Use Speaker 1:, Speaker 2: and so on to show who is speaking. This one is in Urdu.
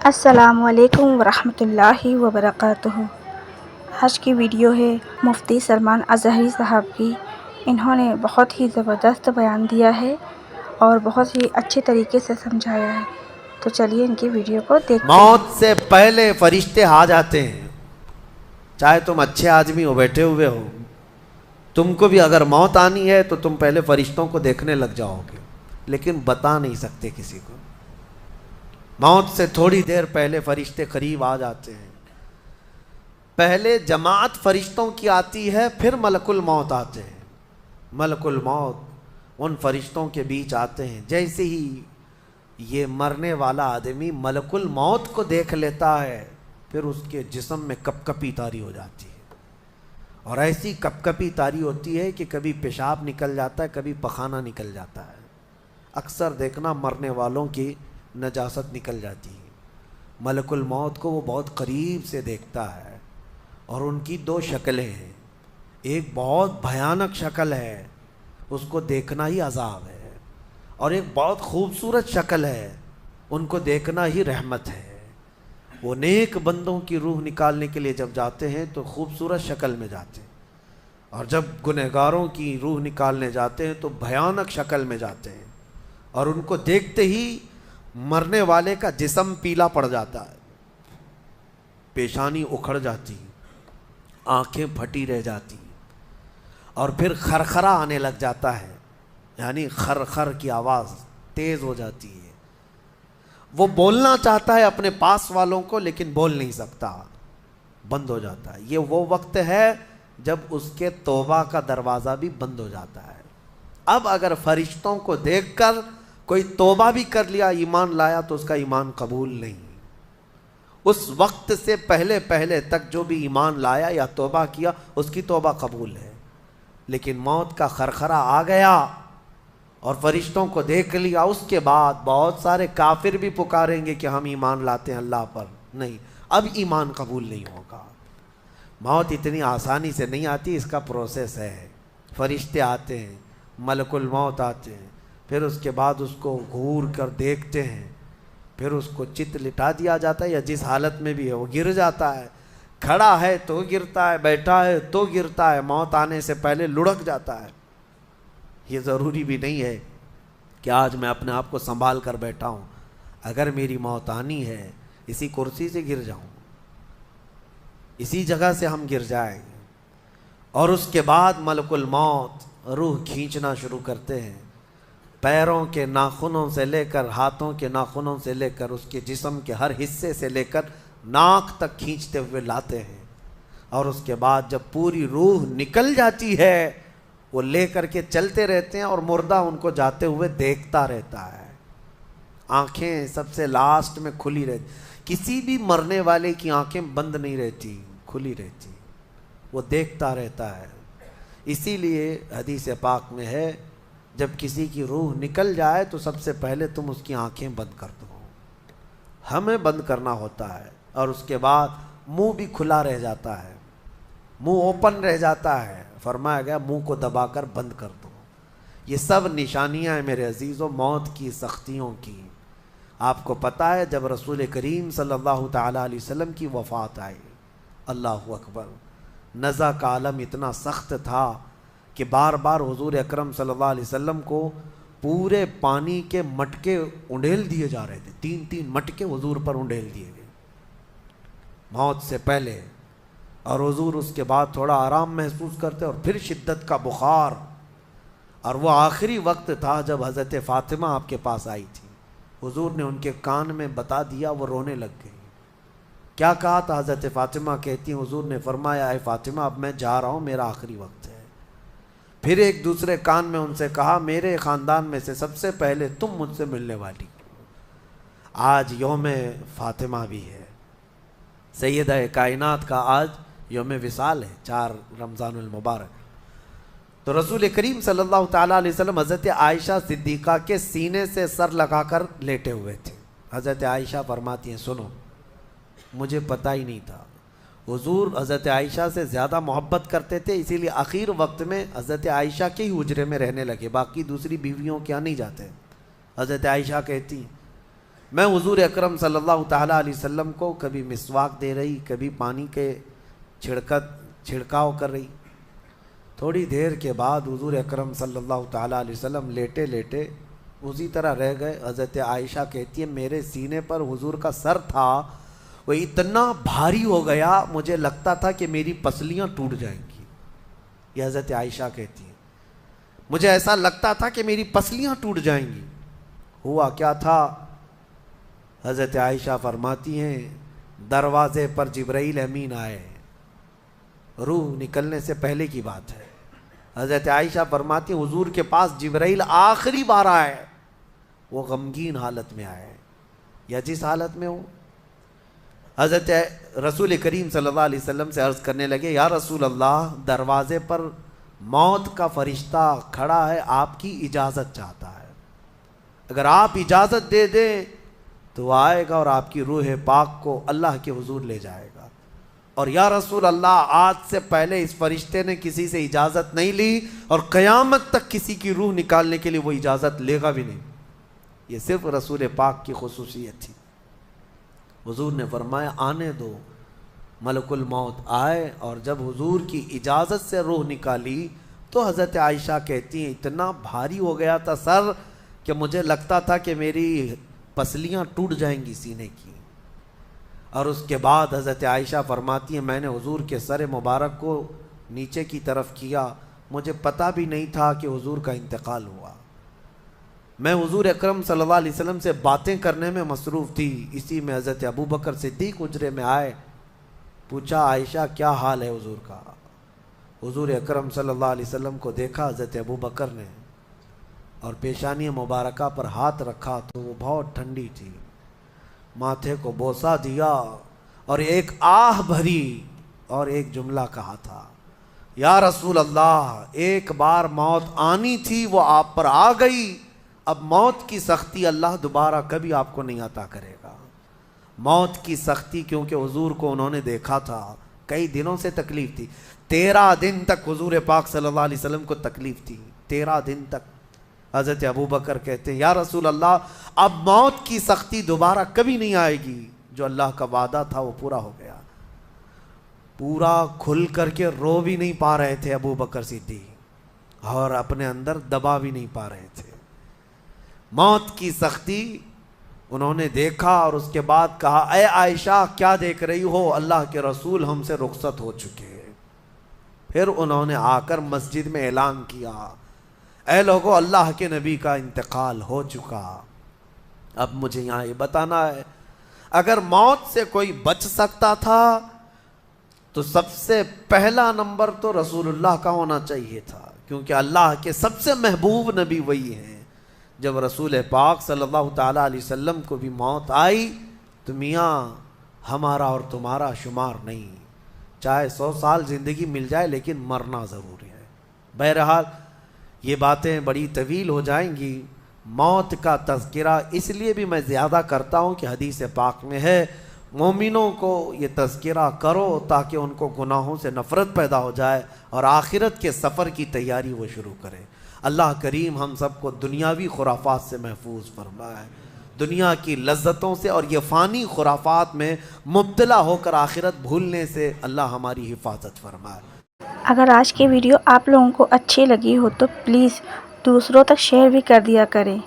Speaker 1: السلام علیکم ورحمۃ اللہ وبرکاتہ۔ آج کی ویڈیو ہے مفتی سلمان اظہری صاحب کی۔ انہوں نے بہت ہی زبردست بیان دیا ہے اور بہت ہی اچھے طریقے سے سمجھایا ہے، تو چلیے ان کی ویڈیو کو دیکھتے ہیں۔
Speaker 2: موت سے پہلے فرشتے آ جاتے ہیں، چاہے تم اچھے آدمی ہو، بیٹھے ہوئے ہو، تم کو بھی اگر موت آنی ہے تو تم پہلے فرشتوں کو دیکھنے لگ جاؤ گے، لیکن بتا نہیں سکتے کسی کو۔ موت سے تھوڑی دیر پہلے فرشتے قریب آ جاتے ہیں۔ پہلے جماعت فرشتوں کی آتی ہے، پھر ملک الموت آتے ہیں۔ ملک الموت ان فرشتوں کے بیچ آتے ہیں۔ جیسے ہی یہ مرنے والا آدمی ملک الموت کو دیکھ لیتا ہے، پھر اس کے جسم میں کپ کپی طاری ہو جاتی ہے، اور ایسی کپ کپی طاری ہوتی ہے کہ کبھی پیشاب نکل جاتا ہے، کبھی پخانہ نکل جاتا ہے۔ اکثر دیکھنا مرنے والوں کی نجاست نکل جاتی ہے۔ ملک الموت کو وہ بہت قریب سے دیکھتا ہے، اور ان کی دو شکلیں ہیں۔ ایک بہت بھیانک شکل ہے، اس کو دیکھنا ہی عذاب ہے، اور ایک بہت خوبصورت شکل ہے، ان کو دیکھنا ہی رحمت ہے۔ وہ نیک بندوں کی روح نکالنے کے لیے جب جاتے ہیں تو خوبصورت شکل میں جاتے ہیں، اور جب گنہگاروں کی روح نکالنے جاتے ہیں تو بھیانک شکل میں جاتے ہیں، اور ان کو دیکھتے ہی مرنے والے کا جسم پیلا پڑ جاتا ہے، پیشانی اکھڑ جاتی، آنکھیں پھٹی رہ جاتی، اور پھر خرخرا آنے لگ جاتا ہے، یعنی خر کی آواز تیز ہو جاتی ہے۔ وہ بولنا چاہتا ہے اپنے پاس والوں کو، لیکن بول نہیں سکتا، بند ہو جاتا ہے۔ یہ وہ وقت ہے جب اس کے توبہ کا دروازہ بھی بند ہو جاتا ہے۔ اب اگر فرشتوں کو دیکھ کر کوئی توبہ بھی کر لیا، ایمان لایا، تو اس کا ایمان قبول نہیں۔ اس وقت سے پہلے پہلے تک جو بھی ایمان لایا یا توبہ کیا، اس کی توبہ قبول ہے۔ لیکن موت کا خرخرا آ گیا اور فرشتوں کو دیکھ لیا، اس کے بعد بہت سارے کافر بھی پکاریں گے کہ ہم ایمان لاتے ہیں اللہ پر، نہیں، اب ایمان قبول نہیں ہوگا۔ موت اتنی آسانی سے نہیں آتی، اس کا پروسیس ہے۔ فرشتے آتے ہیں، ملک الموت آتے ہیں، پھر اس کے بعد اس کو گھور کر دیکھتے ہیں، پھر اس کو چت لٹا دیا جاتا ہے، یا جس حالت میں بھی ہے وہ گر جاتا ہے، کھڑا ہے تو گرتا ہے، بیٹھا ہے تو گرتا ہے، موت آنے سے پہلے لڑک جاتا ہے۔ یہ ضروری بھی نہیں ہے کہ آج میں اپنے آپ کو سنبھال کر بیٹھا ہوں، اگر میری موت آنی ہے اسی کرسی سے گر جاؤں، اسی جگہ سے ہم گر جائیں گے۔ اور اس کے بعد ملک الموت روح کھینچنا شروع کرتے ہیں، پیروں کے ناخنوں سے لے کر ہاتھوں کے ناخنوں سے لے کر اس کے جسم کے ہر حصے سے لے کر ناک تک کھینچتے ہوئے لاتے ہیں، اور اس کے بعد جب پوری روح نکل جاتی ہے، وہ لے کر کے چلتے رہتے ہیں، اور مردہ ان کو جاتے ہوئے دیکھتا رہتا ہے۔ آنکھیں سب سے لاسٹ میں کھلی رہتی، کسی بھی مرنے والے کی آنکھیں بند نہیں رہتی، کھلی رہتی، وہ دیکھتا رہتا ہے۔ اسی لیے حدیث پاک میں ہے، جب کسی کی روح نکل جائے تو سب سے پہلے تم اس کی آنکھیں بند کر دو، ہمیں بند کرنا ہوتا ہے، اور اس کے بعد منہ بھی کھلا رہ جاتا ہے، منہ اوپن رہ جاتا ہے، فرمایا گیا منہ کو دبا کر بند کر دو۔ یہ سب نشانیاں ہیں میرے عزیزوں موت کی سختیوں کی۔ آپ کو پتہ ہے جب رسول کریم صلی اللہ تعالیٰ علیہ وسلم کی وفات آئی، اللہ اکبر، نزع کا عالم اتنا سخت تھا کہ بار بار حضور اکرم صلی اللہ علیہ وسلم کو پورے پانی کے مٹکے انڈیل دیے جا رہے تھے، 3 مٹکے حضور پر انڈیل دیے گئے موت سے پہلے، اور حضور اس کے بعد تھوڑا آرام محسوس کرتے، اور پھر شدت کا بخار، اور وہ آخری وقت تھا جب حضرت فاطمہ آپ کے پاس آئی تھی، حضور نے ان کے کان میں بتا دیا، وہ رونے لگ گئی۔ کیا کہا تھا؟ حضرت فاطمہ کہتی ہیں حضور نے فرمایا، اے فاطمہ اب میں جا رہا ہوں، میرا آخری وقت ہے۔ پھر ایک دوسرے کان میں ان سے کہا، میرے خاندان میں سے سب سے پہلے تم مجھ سے ملنے والی۔ آج یوم فاطمہ بھی ہے، سیدہ کائنات کا آج یوم وصال ہے، 4 رمضان المبارک۔ تو رسول کریم صلی اللہ تعالیٰ علیہ وسلم حضرت عائشہ صدیقہ کے سینے سے سر لگا کر لیٹے ہوئے تھے۔ حضرت عائشہ فرماتی ہیں، سنو، مجھے پتہ ہی نہیں تھا، حضور حضرت عائشہ سے زیادہ محبت کرتے تھے، اسی لیے آخر وقت میں حضرت عائشہ کے ہی حجرے میں رہنے لگے، باقی دوسری بیویوں کے یہاں نہیں جاتے۔ حضرت عائشہ کہتی، میں حضور اکرم صلی اللہ تعالیٰ علیہ وسلم کو کبھی مسواک دے رہی، کبھی پانی کے چھڑکاؤ کر رہی۔ تھوڑی دیر کے بعد حضور اکرم صلی اللہ تعالیٰ علیہ وسلم لیٹے لیٹے اسی طرح رہ گئے۔ حضرت عائشہ کہتی ہے میرے سینے پر حضور کا سر تھا، وہ اتنا بھاری ہو گیا مجھے لگتا تھا کہ میری پسلیاں ٹوٹ جائیں گی۔ یہ حضرت عائشہ کہتی ہیں مجھے ایسا لگتا تھا کہ میری پسلیاں ٹوٹ جائیں گی۔ ہوا کیا تھا؟ حضرت عائشہ فرماتی ہیں دروازے پر جبرائیل امین آئے، روح نکلنے سے پہلے کی بات ہے۔ حضرت عائشہ فرماتی ہیں حضور کے پاس جبرائیل آخری بار آئے، وہ غمگین حالت میں آئے یا جس حالت میں ہو۔ حضرت رسول کریم صلی اللہ علیہ وسلم سے عرض کرنے لگے یا رسول اللہ، دروازے پر موت کا فرشتہ کھڑا ہے، آپ کی اجازت چاہتا ہے، اگر آپ اجازت دے دیں تو وہ آئے گا اور آپ کی روح پاک کو اللہ کے حضور لے جائے گا۔ اور یا رسول اللہ، آج سے پہلے اس فرشتے نے کسی سے اجازت نہیں لی اور قیامت تک کسی کی روح نکالنے کے لیے وہ اجازت لے گا بھی نہیں۔ یہ صرف رسول پاک کی خصوصیت تھی۔ حضور نے فرمایا آنے دو۔ ملک الموت آئے اور جب حضور کی اجازت سے روح نکالی تو حضرت عائشہ کہتی ہیں اتنا بھاری ہو گیا تھا سر کہ مجھے لگتا تھا کہ میری پسلیاں ٹوٹ جائیں گی سینے کی۔ اور اس کے بعد حضرت عائشہ فرماتی ہیں میں نے حضور کے سر مبارک کو نیچے کی طرف کیا، مجھے پتہ بھی نہیں تھا کہ حضور کا انتقال ہوا۔ میں حضور اکرم صلی اللہ علیہ وسلم سے باتیں کرنے میں مصروف تھی، اسی میں حضرت ابو بکر صدیق حجرے میں آئے، پوچھا عائشہ کیا حال ہے حضور کا؟ حضور اکرم صلی اللہ علیہ وسلم کو دیکھا حضرت ابو بکر نے اور پیشانی مبارکہ پر ہاتھ رکھا تو وہ بہت ٹھنڈی تھی، ماتھے کو بوسہ دیا اور ایک آہ بھری اور ایک جملہ کہا تھا یا رسول اللہ، ایک بار موت آنی تھی وہ آپ پر آ گئی، اب موت کی سختی اللہ دوبارہ کبھی آپ کو نہیں عطا کرے گا۔ موت کی سختی کیونکہ حضور کو انہوں نے دیکھا تھا، کئی دنوں سے تکلیف تھی، 13 دن تک حضور پاک صلی اللہ علیہ وسلم کو تکلیف تھی، 13 دن تک۔ حضرت ابو بکر کہتے ہیں یا رسول اللہ، اب موت کی سختی دوبارہ کبھی نہیں آئے گی، جو اللہ کا وعدہ تھا وہ پورا ہو گیا۔ پورا کھل کر کے رو بھی نہیں پا رہے تھے ابو بکر صدیق اور اپنے اندر دبا بھی نہیں پا رہے تھے۔ موت کی سختی انہوں نے دیکھا اور اس کے بعد کہا اے عائشہ کیا دیکھ رہی ہو، اللہ کے رسول ہم سے رخصت ہو چکے۔ پھر انہوں نے آ کر مسجد میں اعلان کیا اے لوگو، اللہ کے نبی کا انتقال ہو چکا۔ اب مجھے یہاں یہ بتانا ہے اگر موت سے کوئی بچ سکتا تھا تو سب سے پہلا نمبر تو رسول اللہ کا ہونا چاہیے تھا، کیونکہ اللہ کے سب سے محبوب نبی وہی ہیں۔ جب رسول پاک صلی اللہ تعالیٰ علیہ وسلم کو بھی موت آئی تو میاں ہمارا اور تمہارا شمار نہیں، چاہے 100 سال زندگی مل جائے لیکن مرنا ضروری ہے۔ بہرحال یہ باتیں بڑی طویل ہو جائیں گی۔ موت کا تذکرہ اس لیے بھی میں زیادہ کرتا ہوں کہ حدیث پاک میں ہے مومنوں کو یہ تذکرہ کرو تاکہ ان کو گناہوں سے نفرت پیدا ہو جائے اور آخرت کے سفر کی تیاری وہ شروع کرے۔ اللہ کریم ہم سب کو دنیاوی خرافات سے محفوظ فرمائے، دنیا کی لذتوں سے اور یہ فانی خرافات میں مبتلا ہو کر آخرت بھولنے سے اللہ ہماری حفاظت فرمائے۔
Speaker 1: اگر آج کی ویڈیو آپ لوگوں کو اچھی لگی ہو تو پلیز دوسروں تک شیئر بھی کر دیا کریں۔